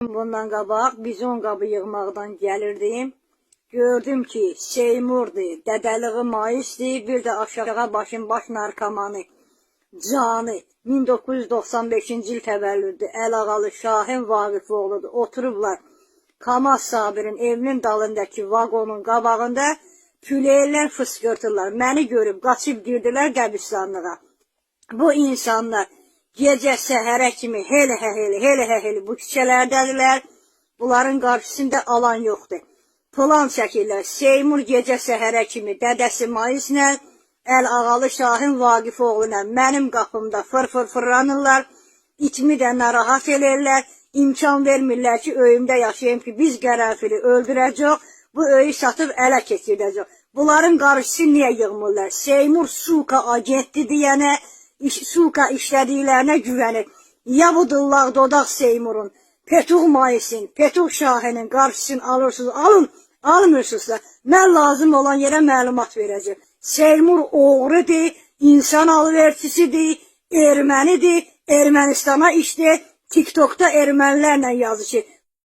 Bundan qabaq bizon qabı yığmaqdan gəlirdim. Gördüm ki, Seymurdur, dədəliği maisdir, bir də aşağı başın baş narkomanı, Canı, 1995-ci il təvəllüddür, Əlağalı Şahin Vaqifoğludur. Oturublar Kamaz Sabirin evinin dalındakı vagonun qabağında küləylər fıskırtırlar. Məni görüb, qaçıb girdilər qəbristanlığa. Bu insanlar gecə səhərə kimi hele bu küçələrdədirlər. Bunların qarşısında alan yoxdur. Plan çəkirlər. Seymur gecə səhərə kimi dədəsi Maislə, Əlağalı Şahin Vaqifoğlu'na mənim qapımda fırlanırlar. İtimi də narahat eləyirlər. İmkan vermirlər ki, öyümdə yaşayayım ki, biz qərəfili öldürəcək, bu öyü satıb ələ keçirdəcək. Bunların qarşısı niyə yığmırlar? Seymur suka agentdir deyənə, suka işlədiklərinə güvənir. Ya bu dillaq dodaq Seymurun, Petuq Maisin, Petuq Şahinin qarşısını alırsınız, almırsınızsa, mən lazım olan yerə məlumat verəcək. Seymur oğrudur, insan alverçisidir, ermənidir, Ermənistana işdir, TikTok'da ermənilərlə yazışır.